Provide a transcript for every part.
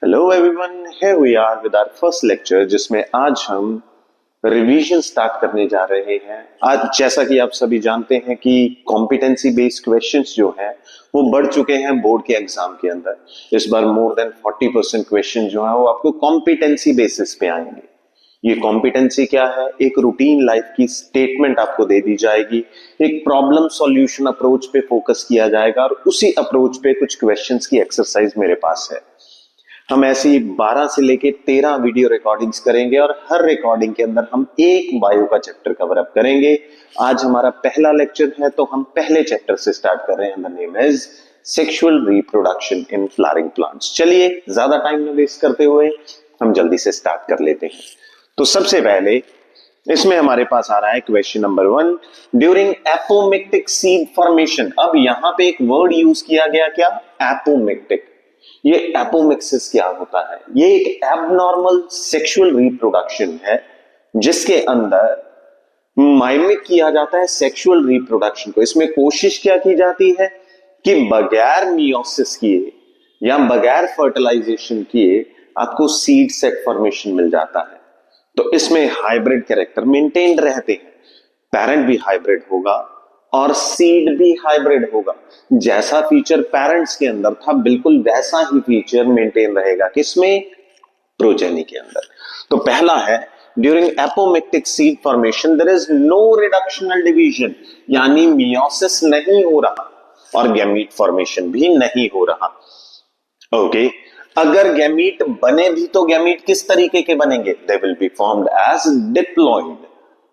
Hello everyone, here we are with our first lecture जिसमें आज हम रिवीजन स्टार्ट करने जा रहे हैं। आज जैसा कि आप सभी जानते हैं कि कॉम्पिटेंसी बेस्ड क्वेश्चंस जो हैं वो बढ़ चुके हैं बोर्ड के एग्जाम के अंदर। इस बार मोर देन 40% क्वेश्चन जो है वो आपको कॉम्पिटेंसी बेसिस पे आएंगे। ये कॉम्पिटेंसी क्या है? एक रूटीन लाइफ की स्टेटमेंट आपको दे दी जाएगी, एक प्रॉब्लम सॉल्यूशन अप्रोच पे फोकस किया जाएगा और उसी अप्रोच पे कुछ क्वेश्चंस की एक्सरसाइज मेरे पास है। हम ऐसी 12 से लेके 13 वीडियो रिकॉर्डिंग्स करेंगे और हर रिकॉर्डिंग के अंदर हम एक बायो का चैप्टर कवर अप करेंगे। आज हमारा पहला लेक्चर है तो हम पहले चैप्टर से स्टार्ट कर रहे हैं। The name is sexual reproduction in flowering plants. चलिए ज्यादा टाइम न वेस्ट करते हुए हम जल्दी से स्टार्ट कर लेते हैं। तो सबसे पहले इसमें हमारे पास आ रहा है question number 1, during apomictic seed formation. अब यहां पे एक वर्ड यूज किया गया, क्या? एपोमिक्टिक। ये एपोमिक्सिस क्या होता है? ये एक एबनॉर्मल सेक्सुअल रिप्रोडक्शन है जिसके अंदर माइमिक किया जाता है सेक्सुअल रिप्रोडक्शन को। इसमें कोशिश क्या की जाती है कि बगैर मियोसिस किए या बगैर फर्टिलाइजेशन किए आपको सीड सेट फॉर्मेशन मिल जाता है। तो इसमें हाइब्रिड कैरेक्टर मेंटेन रहते हैं, पेरेंट भी हाइब्रिड होगा और सीड भी हाइब्रिड होगा। जैसा फीचर पेरेंट्स के अंदर था बिल्कुल वैसा ही फीचर मेंटेन रहेगा किसमें? प्रोजेनी के अंदर। तो पहला है during apomictic seed formation there is no reductional division, यानी मियोसिस नहीं हो रहा और गैमीट फॉर्मेशन भी नहीं हो रहा। ओके, अगर गैमीट बने भी तो गैमीट किस तरीके के बनेंगे? They will be formed as diploid,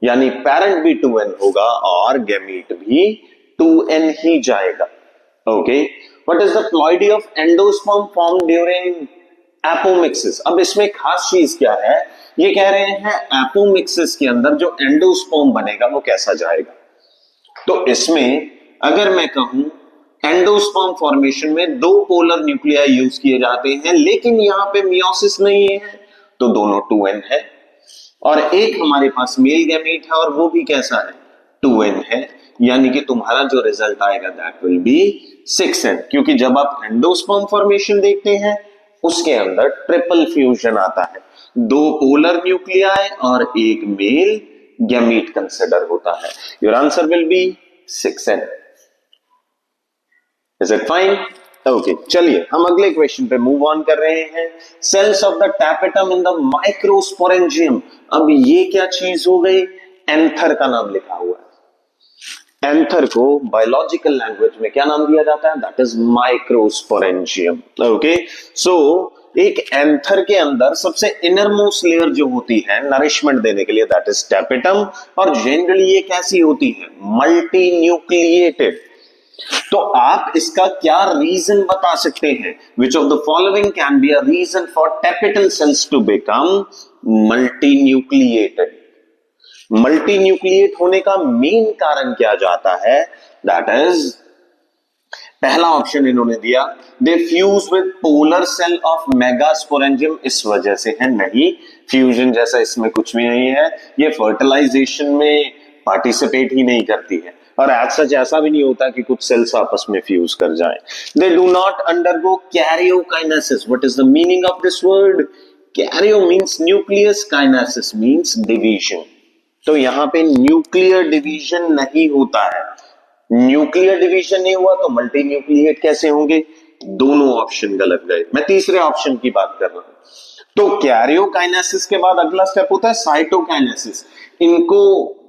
यानी पेरेंट भी 2n होगा और गैमीट भी 2n ही जाएगा। Okay, what is the ploidy of endosperm form during apomixis? अब इसमें खास चीज क्या है? ये कह रहे हैं एपोमिक्सिस के अंदर जो एंडोस्पर्म बनेगा वो कैसा जाएगा। तो इसमें अगर मैं कहूं एंडोस्पर्म फॉर्मेशन में 2 पोलर न्यूक्लियाई यूज किए जाते हैं, लेकिन यहां पे मियोसिस नहीं है तो दोनों 2n है। और एक हमारे पास मेल गैमीट है और वो भी कैसा है? 2n है, यानी कि तुम्हारा जो रिजल्ट आएगा दैट विल बी 6n। क्योंकि जब आप एंडोस्पर्म फॉर्मेशन देखते हैं उसके अंदर ट्रिपल फ्यूजन आता है, 2 पोलर न्यूक्लियाई और एक मेल गैमीट कंसिडर होता है। Your answer will B 6n। Is it fine? Okay, चलिए हम अगले क्वेश्चन पे मूव ऑन कर रहे हैं। Cells of the tapetum in the microsporangium. अब ये क्या चीज हो गई? एंथर का नाम लिखा हुआ है। एंथर को बायोलॉजिकल लैंग्वेज में क्या नाम दिया जाता है? That is microsporangium. ओके, सो एक एंथर के अंदर सबसे इनरमोस्ट लेयर जो होती है नरिशमेंट देने के लिए दैट इज टैपेटम, और जनरली ये कैसी होती है? Multi nucleated. तो आप इसका क्या रीजन बता सकते हैं? Which of the following can be a reason for tapetal cells to become multi nucleated? Multi nucleate होने का मेन कारण क्या जाता है? दैट इज पहला ऑप्शन इन्होंने दिया, they fuse with polar cell of megasporangium. इस वजह से है नहीं, फ्यूजन जैसा इसमें कुछ भी नहीं है, ये फर्टिलाइजेशन में पार्टिसिपेट ही नहीं करती है और एज सच ऐसा भी नहीं होता कि कुछ सेल्स आपस में फ्यूज कर जाएं। दे do not undergo karyokinesis. What is the meaning of this word? Cairo means nucleus, kinesis means division. तो यहां पे न्यूक्लियर डिवीजन नहीं होता है। न्यूक्लियर डिवीजन नहीं हुआ तो मल्टी न्यूक्लिएट कैसे होंगे? दोनों ऑप्शन गलत गए। मैं तीसरे ऑप्शन की बात कर रहा हूं। तो कैरियोकाइनेसिस के बाद अगला स्टेप होता है साइटोकाइनेसिस। इनको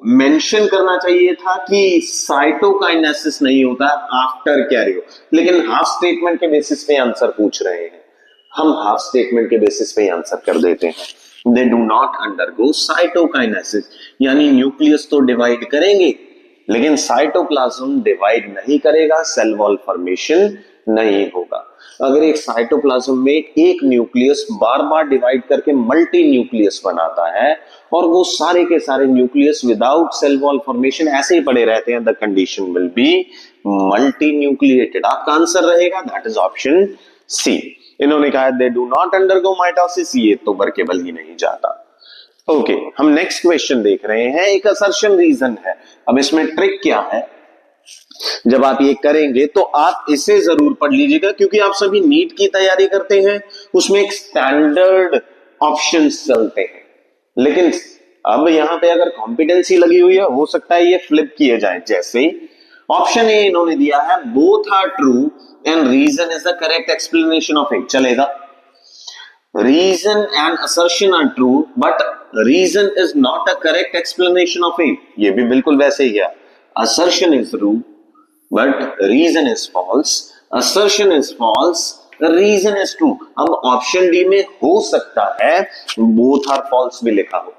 मेंशन करना चाहिए था कि साइटोकाइनेसिस नहीं होता आफ्टर कैरियो, लेकिन हाफ स्टेटमेंट के बेसिस पे आंसर पूछ रहे हैं, हम हाफ स्टेटमेंट के बेसिस पे आंसर कर देते हैं। दे डू नॉट अंडरगो साइटोकाइनेसिस, यानी न्यूक्लियस तो डिवाइड करेंगे लेकिन साइटोप्लाज्म डिवाइड नहीं करेगा, सेल वॉल फॉर्मेशन नहीं होगा। अगर एक साइटोप्लाज्म में एक न्यूक्लियस बार बार डिवाइड करके मल्टी न्यूक्लियस बनाता है और वो सारे के सारे nucleus without cell wall formation ऐसे ही पड़े रहते हैं, the condition will be multinucleated. आपका आंसर रहेगा दैट इज ऑप्शन सी। इन्होंने कहा they do not undergo mitosis, ये तो वर्केबल ही नहीं जाता। ओके, हम नेक्स्ट क्वेश्चन देख रहे हैं। एक असर्शन रीजन है। अब इसमें ट्रिक क्या है? जब आप ये करेंगे तो आप इसे जरूर पढ़ लीजिएगा, क्योंकि आप सभी नीट की तैयारी करते हैं, उसमें एक स्टैंडर्ड ऑप्शंस चलते हैं। लेकिन अब यहां पे अगर कॉम्पिटेंसी लगी हुई है, हो सकता है ये फ्लिप किए जाए। जैसे ऑप्शन ए इन्होंने दिया है, both are true and reason is the correct explanation of it, चलेगा। Reason and assertion are true but reason is not a correct explanation of it, ये भी बिल्कुल वैसे ही है। Assertion is true but reason is false, assertion is false, reason is true. अब option D में हो सकता है बोथ आर फॉल्स भी लिखा हो,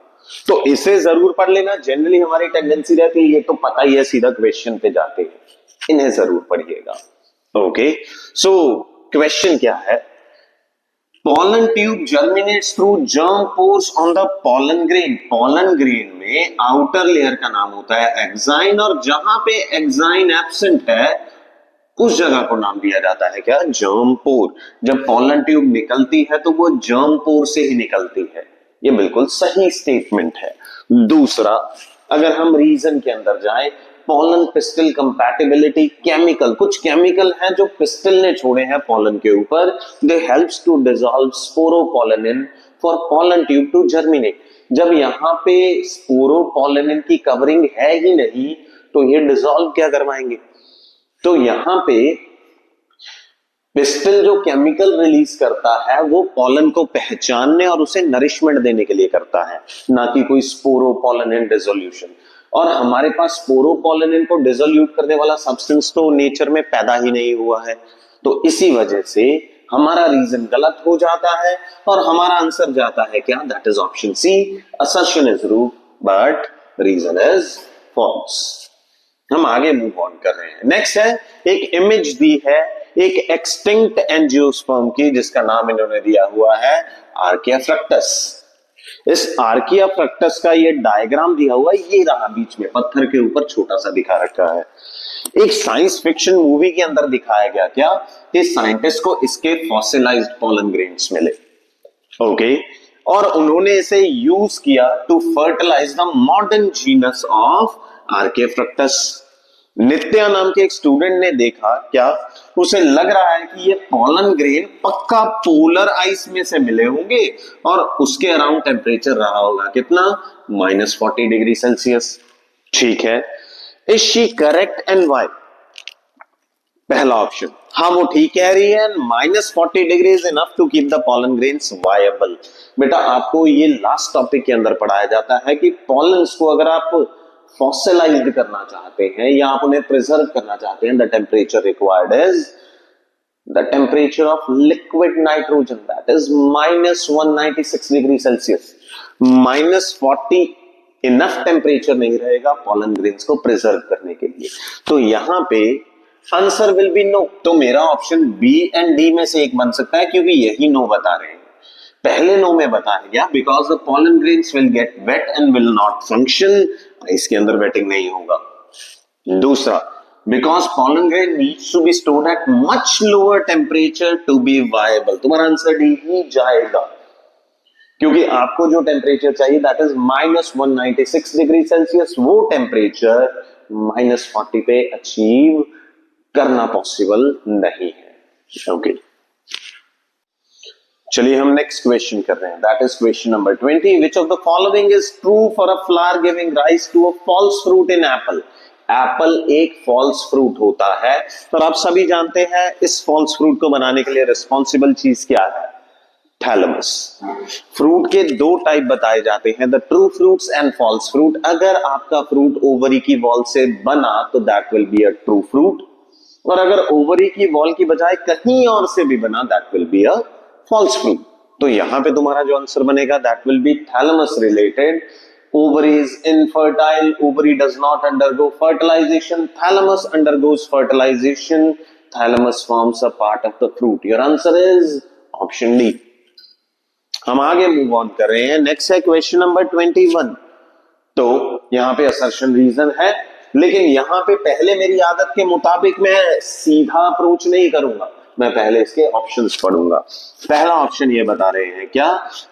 तो इसे जरूर पढ़ लेना। जनरली हमारी टेंडेंसी रहती है, ये तो पता ही है, सीधा क्वेश्चन पे जाते हैं, इन्हें जरूर पढ़िएगा। ओके, सो क्वेश्चन क्या है? pollen tube germinates through germ pores on the pollen grain। pollen grain में आउटर लेयर का नाम होता है एक्साइन, और जहां पे एक्साइन एब्सेंट है उस जगह को नाम दिया जाता है क्या? जर्म पोर। जब pollen ट्यूब निकलती है तो वो जर्म पोर से ही निकलती है, ये बिल्कुल सही स्टेटमेंट है। दूसरा, अगर हम रीजन के अंदर जाएं, पॉलन पिस्टल कंपैटिबिलिटी, केमिकल, कुछ केमिकल हैं जो पिस्टल ने छोड़े हैं पॉलन के ऊपर, they helps to dissolve sporopollenin for pollen tube to germinate. जब यहां पे स्पोरोपोलेनिन की कवरिंग है ही नहीं तो ये डिसॉल्व क्या करवाएंगे? तो यहां पे पिस्टल जो केमिकल रिलीज करता है वो पॉलन को पहचानने और उसे नरिशमेंट देने के लिए करता है, ना कि कोई स्पोरोपोलेनिन डिसोल्यूशन। और हमारे पास स्पोरोपोलेनिन को डिसोल्यूट करने वाला सब्सटेंस तो नेचर में पैदा ही नहीं हुआ है, तो इसी वजह से हमारा रीजन गलत हो जाता है और हमारा आंसर जाता है क्या? That is option C, assertion is true but reason is false. हम आगे मूव ऑन कर रहे हैं। नेक्स्ट है, एक इमेज दी है एक एक्सटिंक्ट एंजियोस्पर्म की, जिसका नाम इन्होंने दिया हुआ है आर्किया फ्रक्टस। इस आर्किया फ्रक्टस का ये डायग्राम दिया हुआ है, ये रहा बीच में पत्थर के ऊपर छोटा सा दिखा रखा है। एक साइंस फिक्शन मूवी के अंदर दिखाया गया क्या कि साइंटिस्ट को इसके फॉसिलाइज्ड पॉलन ग्रेन्स मिले, ओके, और उन्होंने इसे यूज किया to fertilise the modern genus of Archaefructus. Nitya नाम के एक स्टूडेंट ने देखा क्या, उसे लग रहा है कि ये पॉलन ग्रेन पक्का पोलर आइस में से मिले होंगे और उसके अराउंड टेम्परेचर रहा होगा कितना? -40 डिग्री सेल्सियस। ठीक है, is she correct and why? पहला ऑप्शन, हाँ वो ठीक कह रही है, -40 degree is enough to keep the pollen grains viable. बेटा आपको ये लास्ट टॉपिक के अंदर पढ़ाया जाता है कि पॉलन्स को अगर आप फॉसिलाइज्ड करना चाहते हैं या आप उन्हें प्रिजर्व करना चाहते हैं, the temperature required is the temperature of liquid nitrogen, that is -196 degree Celsius. -40 enough temperature नहीं रहेगा पॉलन ग्रेन्स को प्रिजर्व करने के लिए, तो यहां पे आंसर विल बी नो। तो मेरा ऑप्शन बी एंड डी में से एक बन सकता है, क्योंकि यही नो बता रहे हैं। पहले नो में बताया गया because the pollen grains will get wet and will not function, इसके अंदर वेटिंग नहीं होगा। दूसरा, because pollen grain needs to be stored at much lower temperature to be viable. तुम्हारा आंसर डी ही जाएगा, क्योंकि आपको जो टेम्परेचर चाहिए दैट इज -196 डिग्री सेल्सियस, वो टेम्परेचर -40 पे अचीव करना पॉसिबल नहीं है। ओके, चलिए हम नेक्स्ट क्वेश्चन कर रहे हैं, that is question number 20। Which of the following is true for a flower giving rise to a false fruit in apple? Apple एक फॉल्स फ्रूट होता है, और आप सभी जानते हैं इस फॉल्स फ्रूट को बनाने के लिए रिस्पॉन्सिबल चीज क्या है? थैलेमस। फ्रूट के दो टाइप बताए जाते हैं, the true fruits and false fruit. अगर आपका फ्रूट ओवरी की वॉल से बना तो that will be a true fruit, और अगर ओवरी की वॉल की बजाय कहीं और से भी बना that will be a false fruit. तो यहां पे तुम्हारा जो आंसर बनेगा that will be thalamus related. Ovary is infertile, ovary does not undergo fertilization, thalamus undergoes fertilization, thalamus forms a part of the fruit. Your answer is option D. हम आगे move on कर रहे हैं, next है question number 21। तो यहां पे assertion reason है, लेकिन यहां पे पहले मेरी आदत के मुताबिक मैं सीधा अप्रोच नहीं करूंगा, मैं पहले इसके ऑप्शंस पढ़ूंगा। पहला ऑप्शन ये बता रहे हैं क्या,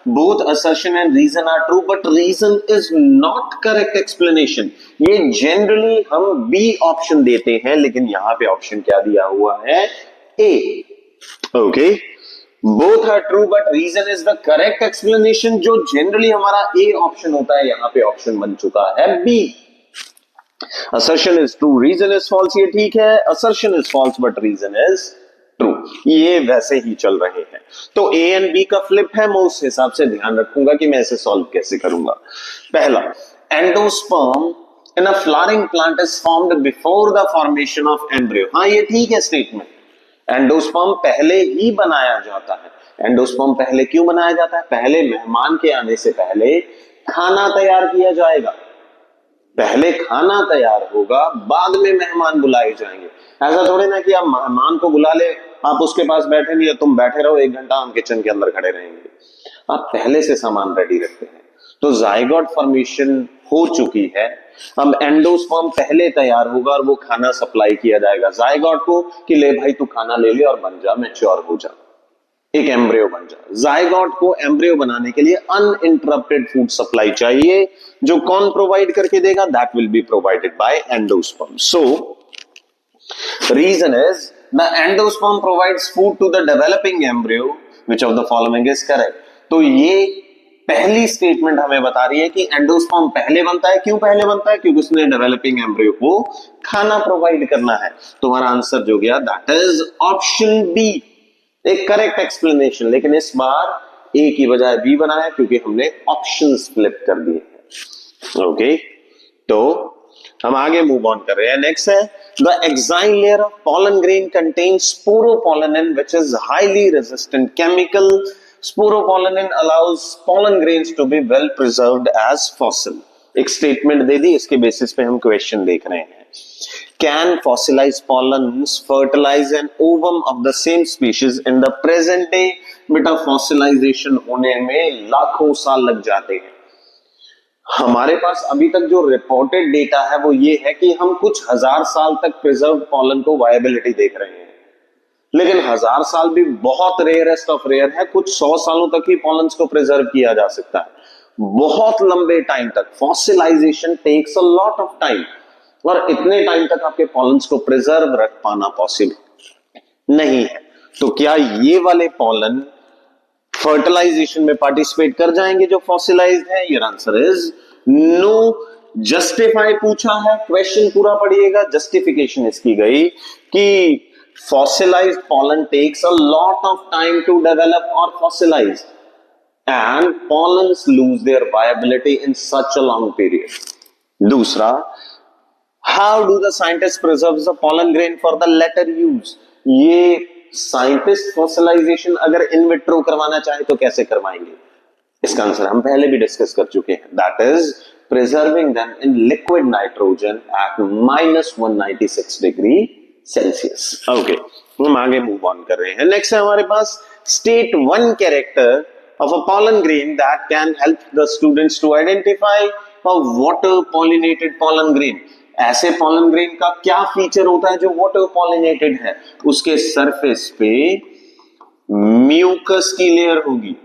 both assertion and reason are true but reason is not correct explanation. ये जनरली हम बी ऑप्शन देते हैं, लेकिन यहां पे ऑप्शन क्या दिया हुआ है, A. Okay, both are true but reason is the correct explanation, जो जनरली हमारा ए ऑप्शन होता है, यहां पे ऑप्शन बन चुका है B. assertion is true, reason is false, ये ठीक है। assertion is false but reason is true, ये वैसे ही चल रहे हैं। तो A एंड B का फ्लिप है, मैं उस हिसाब से ध्यान रखूंगा कि मैं इसे सॉल्व कैसे करूंगा। पहला, endosperm in a flowering plant is formed before the formation of embryo. हाँ, ये ठीक है स्टेटमेंट, एंडोस्पर्म पहले ही बनाया जाता है। एंडोस्पर्म पहले क्यों बनाया जाता है, पहले मेहमान के आने से पहले खाना तैयार किया जाएगा, पहले खाना तैयार होगा, बाद में मेहमान बुलाए जाएंगे। ऐसा थोड़ी ना कि आप मेहमान को बुला ले, आप उसके पास बैठे नहीं है, तुम बैठे रहो 1 घंटा हम किचन के अंदर खड़े रहेंगे। आप पहले से सामान रेडी रखते हैं। तो जाइगोट फॉर्मेशन हो चुकी है, अब एंडोस्पर्म पहले तैयार होगा और वो खाना सप्लाई किया जाएगा जाइगोट को कि ले भाई तू खाना ले ले और बन जा, मैच्योर हो जा, एक एम्ब्रियो बन जा। जाइगोट को एम्ब्रियो बनाने के लिए अनइंटरप्टेड फूड सप्लाई चाहिए, जो कौन प्रोवाइड करके देगा, that will be provided by endosperm. So reason is the endosperm provides food to the developing embryo, which of the following is correct. तो ये पहली स्टेटमेंट हमें बता रही है कि एंडोस्पर्म पहले बनता है। क्यों पहले बनता है, क्योंकि उसने डेवलपिंग एम्ब्रियो को खाना प्रोवाइड करना है। तुम्हारा आंसर जो गया दैट इज ऑप्शन बी, एक करेक्ट एक्सप्लेनेशन। लेकिन इस बार ए की बजाय बी बनाया क्योंकि हमने ऑप्शंस फ्लिप कर दिए हैं। ओके, तो हम आगे मूव ऑन कर रहे हैं। नेक्स्ट है the exine layer of pollen grain contains sporopollenin which is highly resistant chemical. Sporopollenin allows pollen grains to be well preserved as fossil. एक स्टेटमेंट दे दी, इसके बेसिस पे हम क्वेश्चन देख रहे हैं। Can fossilized pollens fertilize an ovum of the same species in the present day? बेटा फॉसिलाइजेशन होने में लाखों साल लग जाते हैं। हमारे पास अभी तक जो रिपोर्टेड डेटा है वो ये है कि हम कुछ 1000 साल तक प्रिजर्व पॉलन को वायबिलिटी देख रहे हैं, लेकिन 1000 साल भी बहुत रेयरेस्ट ऑफ रेयर है। कुछ 100 सालों तक ही पॉलन्स को प्रिजर्व किया जा सकता है, बहुत लंबे टाइम तक। Fossilization takes a lot of time, और इतने टाइम तक आपके पॉलन्स को प्रिजर्व रख पाना पॉसिबल नहीं है। तो क्या ये वाले पॉलन फर्टिलाइजेशन में पार्टिसिपेट कर जाएंगे जो फॉसिलाइज्ड है? Your answer is no. Justify पूछा है, क्वेश्चन पूरा पढ़िएगा। जस्टिफिकेशन इसकी गई कि fossilised pollen takes a lot of time to develop और fossilise, and pollens lose their viability in such a long period. दूसरा, how do the scientists preserve the pollen grain for the later use? ये scientist fossilisation अगर in vitro करवाना चाहे तो कैसे करवाएंगे? इसका आंसर हम पहले भी डिस्कस कर चुके हैं, that is preserving them in liquid nitrogen eight -196 degree Celsius. Okay, हम आगे मूव ऑन कर रहे हैं। नेक्स्ट है हमारे पास state 1 character of a pollen grain that can help the students to identify a water pollinated pollen grain। ऐसे pollen grain का क्या फीचर होता है जो water pollinated है? उसके सरफेस पे म्यूकस की लेयर होगी,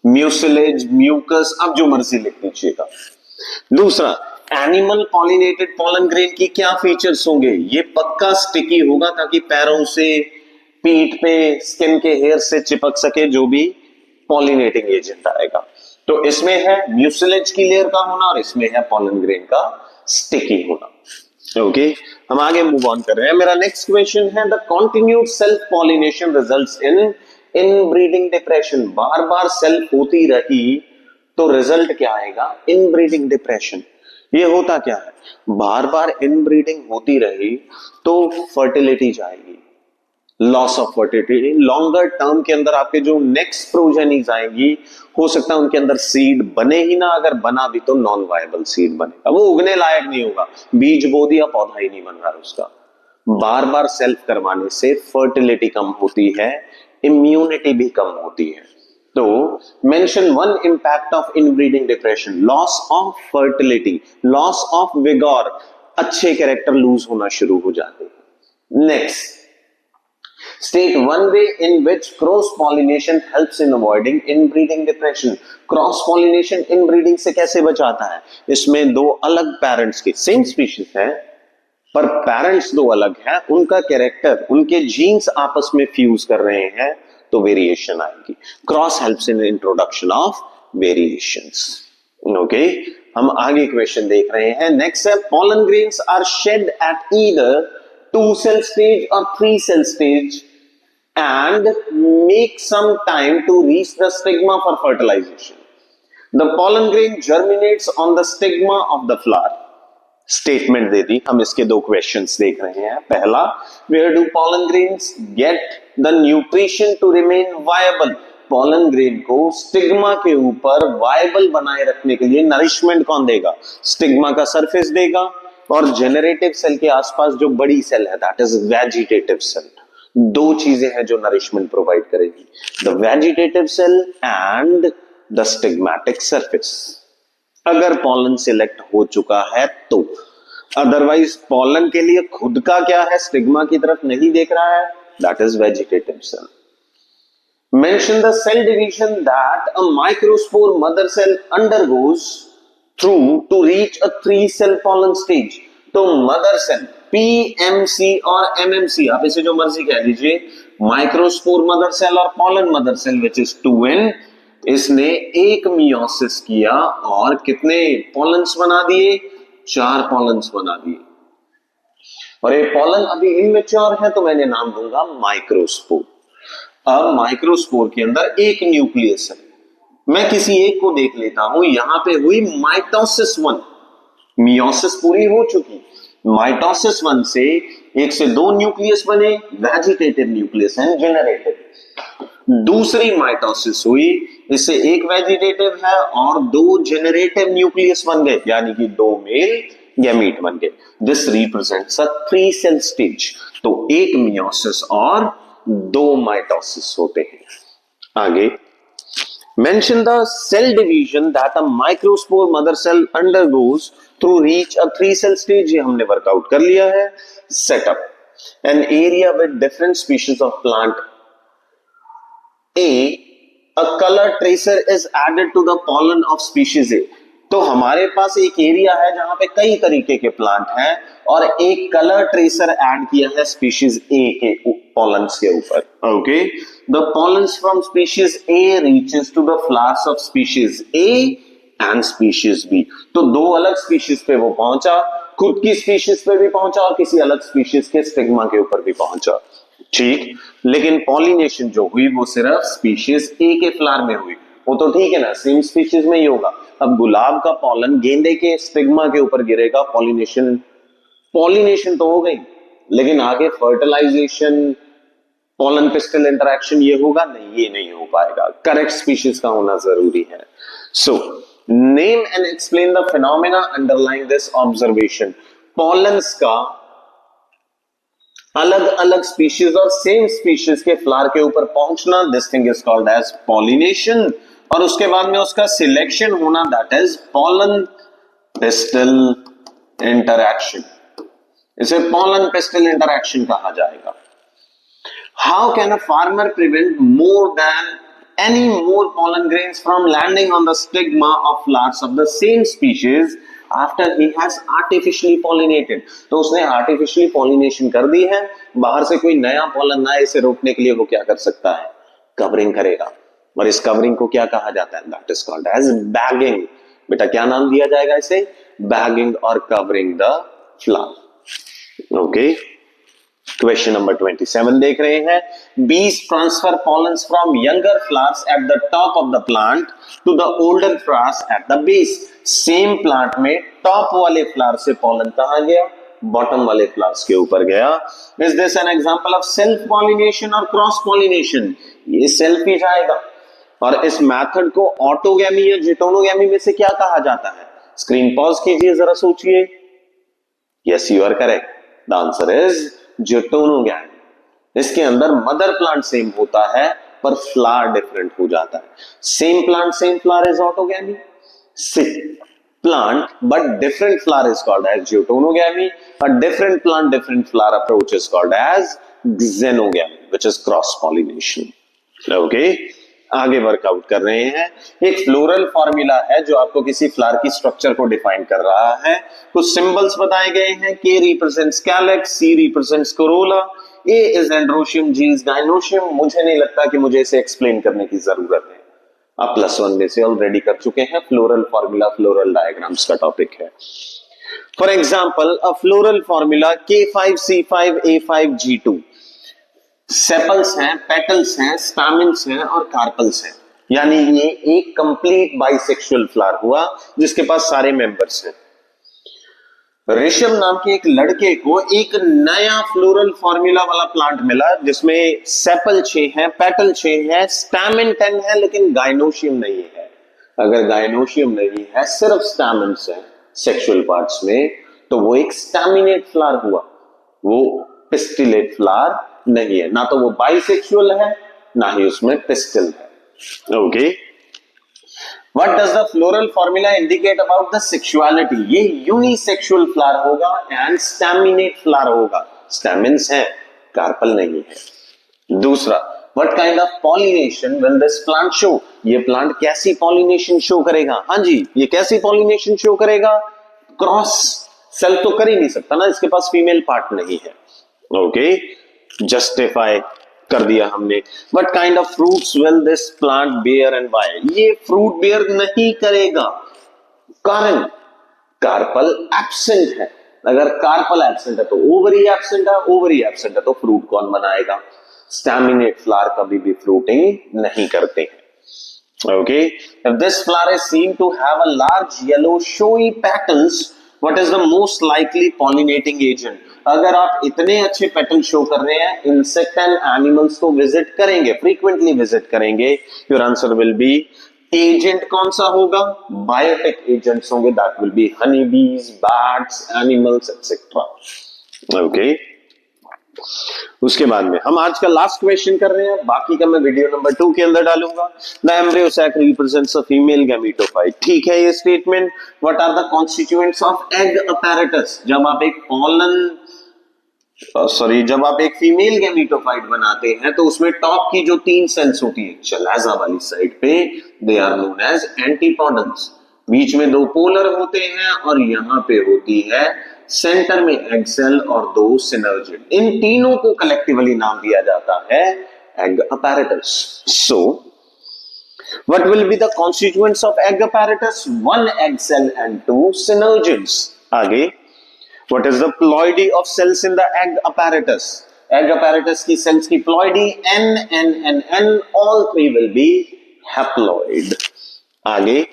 म्यूसिलेज, म्यूकस, आप जो मर्जी लिख लीजिएगा। दूसरा, एनिमल पॉलिनेटेड पॉलन ग्रेन की क्या फीचर्स होंगे? ये पक्का स्टिकी होगा ताकि पैरों से, पीठ पे, स्किन के हेयर से चिपक सके जो भी पॉलिनेटिंग एजेंट आएगा। तो इसमें है म्यूसिलेज की लेयर का होना और इसमें है पॉलन ग्रेन का स्टिकी होना। ओके, हम आगे मूव ऑन कर रहे हैं। मेरा नेक्स्ट क्वेश्चन है the continued self pollination results in inbreeding depression. Bar bar self होती रही तो रिजल्ट क्या आएगा? Inbreeding depression. ये होता क्या है? बार बार इनब्रीडिंग होती रही तो फर्टिलिटी जाएगी, loss of fertility. Longer term के अंदर आपके जो नेक्स्ट प्रोजेनीज आएंगी, हो सकता है उनके अंदर सीड बने ही ना, अगर बना भी तो नॉन वायबल सीड बनेगा, वो उगने लायक नहीं होगा, बीज बो दिया पौधा ही नहीं बन रहा है उसका। बार बार सेल्फ करवाने से फर्टिलिटी कम होती है, इम्यूनिटी भी कम होती है। तो mention 1 impact of inbreeding depression, loss of fertility, loss of vigour, अच्छे कैरेक्टर लूज होना शुरू हो जाते हैं। Next, State one way in which cross pollination helps in avoiding inbreeding depression. Cross pollination inbreeding से कैसे बचाता है? इसमें दो अलग पेरेंट्स के सेम स्पीशीज है पर पेरेंट्स दो अलग हैं, उनका कैरेक्टर, उनके जीन्स आपस में फ्यूज कर रहे हैं तो वेरिएशन आएगी. Cross helps in introduction of variations. Okay, हम आगे क्वेश्चन देख रहे हैं. नेक्स्ट है pollen grains are shed at either 2 cell stage or 3 cell stage and make some time to reach the stigma for fertilization. The pollen grain germinates on the stigma of the flower. Statement दे दी. हम इसके दो questions देख रहे हैं. पहला, where do pollen grains get the nutrition to remain viable? pollen grain को स्टिग्मा के ऊपर वायबल बनाए रखने के लिए नरिशमेंट कौन देगा? स्टिग्मा का सरफेस देगा और जेनरेटिव सेल के आसपास जो बड़ी सेल है दैट इज वेजिटेटिव सेल. दो चीजें हैं जो नरिशमेंट प्रोवाइड करेगी, the vegetative cell and the stigmatic surface. अगर पॉलन सिलेक्ट हो चुका है तो, अदरवाइज पॉलन के लिए खुद का क्या है, स्टिग्मा की तरफ नहीं देख रहा है, that is vegetative cell. Mention the cell division that a microspore mother cell undergoes through to reach a 3 cell pollen stage. तो मदर सेल PMC और MMC, आप इसे जो मर्जी कह लीजिए, माइक्रोस्पोर मदर सेल और pollen mother cell which is 2N, इसने एक मियोसिस किया और कितने पॉलन्स बना दिए? 4 पॉलन्स बना दिए. और ये पॉलन अभी इमेच्योर है तो मैंने नाम दूंगा माइक्रोस्पोर. अब माइक्रोस्पोर के अंदर एक न्यूक्लियस है, मैं किसी एक को देख लेता हूं. यहां पे हुई माइटोसिस 1, मियोसिस पूरी हो चुकी. माइटोसिस 1 से 1 से 2 न्यूक्लियस बने, वेजिटेटिव न्यूक्लियस एंड जेनरेटिव. दूसरी माइटोसिस हुई, इससे एक वेजिटेटिव है और 2 जेनरेटिव न्यूक्लियस बन गए, यानी कि 2 मेल गैमीट बन गए. This represents a 3 cell stage. तो एक मियोसिस और 2 माइटोसिस होते हैं. आगे, mention the cell division that a microspore mother cell undergoes to reach a 3 cell stage. ये हमने वर्कआउट कर लिया है. Setup an area with different species of plant A, a color tracer is added to the pollen of species A. तो हमारे पास एक area है जहां पे कई तरीके के प्लांट हैं और एक कलर ट्रेसर ऐड किया है स्पीशीज ए के पॉलन्स के ऊपर. Okay, the pollens from species A reaches to the flowers of species A and species B. तो 2 अलग स्पीशीज पे वो पहुंचा, खुद की स्पीशीज पे भी पहुंचा और किसी अलग स्पीशीज के स्टिग्मा के ऊपर भी पहुंचा. ठीक, लेकिन पॉलिनेशन जो हुई वो सिर्फ स्पीशीज ए के फ्लावर में हुई. वो तो ठीक है ना, सेम स्पीशीज में ही होगा. अब गुलाब का पॉलन गेंदे के स्टिग्मा के ऊपर गिरेगा, पॉलिनेशन तो हो गई, लेकिन आगे फर्टिलाइजेशन, पॉलन पिस्टल इंटरैक्शन ये होगा नहीं, ये नहीं हो पाएगा. करेक्ट स्पीशीज का होना जरूरी है. So name and explain the phenomena underlying this observation. Pollens का अलग अलग स्पीशीज और सेम स्पीशीज के फ्लावर के ऊपर पहुंचना, this thing is called as pollination. और उसके बाद में उसका सिलेक्शन होना, that is pollen pistil interaction. इसे पॉलन पिस्टल इंटरैक्शन कहा जाएगा. How can a farmer prevent more than any more pollen grains from landing on the stigma of flowers of the same species after he has artificially pollinated? तो उसने artificially pollination कर दी है, बाहर से कोई नया pollen ना इसे रोकने के लिए वो क्या कर सकता है? कवरिंग करेगा. और इस कवरिंग को क्या कहा जाता है? That is called as bagging. बेटा क्या नाम दिया जाएगा इसे? बैगिंग और covering the flower. Okay, question number 27 देख रहे हैं. Bees transfer pollens from younger flowers at the top of the plant to the older flowers at the base. Same plant में टॉप वाले फ्लावर से पॉलन कहां गया? Bottom वाले flowers के ऊपर गया. Is this an example of self pollination और क्रॉस पॉलिनेशन? ये सेल्फ ही जाएगा. और इस मेथड को ऑटोगैमी या जिटोनोगैमी में से क्या कहा जाता है? स्क्रीन पॉज कीजिए, जरा सोचिए. Yes, you are correct. The answer is geitonogamy. इसके अंदर मदर प्लांट सेम होता है पर फ्लावर डिफरेंट हो जाता है. Same plant same flower is autogamy. Same plant but different flower is called as Geitonogamy. A different plant different flower approach is called as Xenogamy. Which is cross pollination. Okay, आगे workout कर रहे हैं। एक floral formula है जो आपको किसी flower की स्ट्रक्चर को डिफाइन कर रहा है। कुछ सिंबल्स बताए गए हैं। K represents calyx, C represents Corolla, A is androecium, G is gynoecium. मुझे नहीं लगता कि मुझे इसे एक्सप्लेन करने की जरूरत है, आप +1 में से ऑलरेडी कर चुके हैं। फ्लोरल फॉर्मूला फ्लोरल डायग्राम्स का टॉपिक है। For example a floral formula K5C5A5G2। Sepals हैं, पेटल्स हैं, स्टामिन्स हैं और कार्पल्स हैं, यानी ये एक कंप्लीट बाइसेक्सुअल फ्लावर हुआ जिसके पास सारे मेंबर्स हैं। ऋषभ नाम के एक लड़के को एक नया फ्लोरल फॉर्मूला वाला प्लांट मिला जिसमें सेपल 6 है, पेटल 6 है, स्टैमिन 10 है, लेकिन गाइनोशियम नहीं है। अगर गाइनोशियम नहीं है, सिर्फ स्टैमिन्स है सेक्सुअल पार्ट्स में, तो वो एक स्टैमिनेट फ्लावर हुआ, वो पिस्टिलेट फ्लावर नहीं है। ना तो वो बाइसेक्सुअल है, ना ही उसमें पिस्टिल है। Okay, what does the floral formula indicate about the sexuality? ये यूनिसेक्सुअल फ्लावर होगा एंड स्टैमिनेट फ्लावर होगा। स्टैमिन्स है, कार्पल नहीं है। दूसरा, what kind of pollination will this plant show? ये प्लांट कैसी पॉलिनेशन शो करेगा? हाँ जी, ये कैसी पॉलिनेशन शो करेगा? क्रॉस। सेल्फ तो कर ही नहीं सकता ना, इसके पास फीमेल पार्ट नहीं है। ओके, जस्टिफाई कर दिया हमने। But kind of fruits will this plant bear and why? ये फ्रूट बेयर नहीं करेगा, कारण कार्पल एब्सेंट है। अगर कार्पल एब्सेंट है तो ओवरी एब्सेंट है, ओवरी एब्सेंट है तो फ्रूट कौन बनाएगा? स्टैमिनेट फ्लावर कभी भी फ्रूटिंग नहीं करते हैं। Okay, if this flower is seen to have a large yellow showy patterns, what is the most likely pollinating agent? अगर आप इतने अच्छे पैटर्न शो कर रहे हैं, इंसेक्ट एंड एनिमल्स को विजिट करेंगे, फ्रीक्वेंटली विजिट करेंगे, your answer will be agent कौन सा होगा? बायोटिक एजेंट्स होंगे, that will be honey bees, bats, animals etcetera. Okay, उसके बाद में हम आज का लास्ट क्वेश्चन कर रहे हैं, बाकी का मैं वीडियो नंबर 2 के अंदर डालूंगा। The embryo sac represents a female gametophyte. ठीक है ये statement. What are the constituents of egg apparatus? जब आप एक फीमेल गैमेटोफाइट बनाते हैं तो उसमें टॉप की जो 3 सेल्स होती है चलाजा वाली साइड पे, दे आर नोन एज एंटीपोडन्स। बीच में 2 पोलर होते हैं और यहां पे होती है सेंटर में एग सेल और 2 सिनर्जिड। इन तीनों को कलेक्टिवली नाम दिया जाता है egg apparatus. So what will be the constituents of egg apparatus? 1 egg cell and 2 synergids. आगे, what is the ploidy of cells in the egg apparatus? Egg apparatus की cells की ploidy N, all 3 will be haploid. आगे,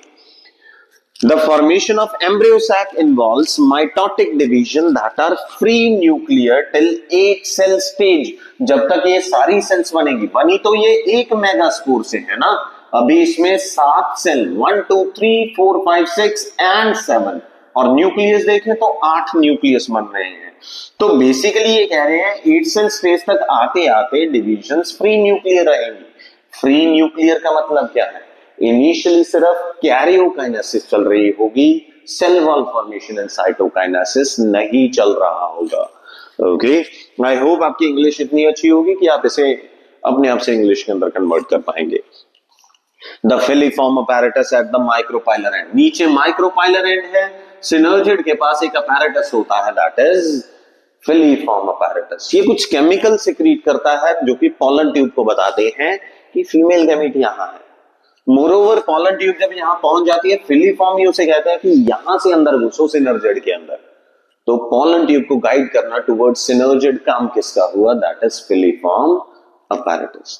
the formation of embryo sac involves mitotic division that are free nuclear till 8 cell stage. जब तक ये सारी sales बनी तो ये एक मेगास्पोर से है ना, अभी इसमें 7 सेल 1 2 3 4 5 6 एंड 7, और न्यूक्लियस देखें तो 8 न्यूक्लियस बन रहे हैं। तो बेसिकली ये कह रहे हैं 8 सेल स्टेज तक आते आते डिविजन्स फ्री न्यूक्लियर रहेंगी। फ्री न्यूक्लियर का मतलब क्या है? इनिशियली सिर्फ कैरियोकाइनेसिस चल रही होगी, cell wall formation and cytokinesis नहीं चल रहा होगा। ओके, आई होप आपकी इंग्लिश इतनी अच्छी होगी कि आप इसे अपने आप से इंग्लिश के अंदर कन्वर्ट कर पाएंगे। The filiform apparatus at the micropylar and. नीचे माइक्रोपाइलर एंड है, सिनर्जिड के पास एक अपैरेटस होता है, दैट इज फिलीफॉर्म अपैरेटस। ये कुछ केमिकल सिक्रीट करता है जो कि पॉलन ट्यूब को बताते हैं कि फीमेल गैमेट यहां है। मोरोवर पॉलन ट्यूब जब यहां पहुंच जाती है, फिलीफॉर्म ही उसे कहता है कि यहां से अंदर घुसो सिनर्जिड के अंदर। तो पॉलन ट्यूब को गाइड करना टुवर्ड्स सिनर्जिड काम किसका हुआ? That is filiform apparatus.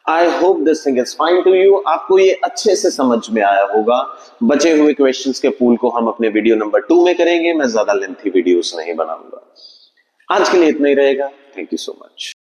I hope this thing is fine to you. आपको ये अच्छे से समझ में आया होगा। बचे हुए क्वेश्चंस के पूल को हम अपने वीडियो नंबर 2 में करेंगे। मैं ज्यादा लेंथी वीडियोस नहीं बनाऊंगा। आज के लिए इतना ही रहेगा। Thank you so much.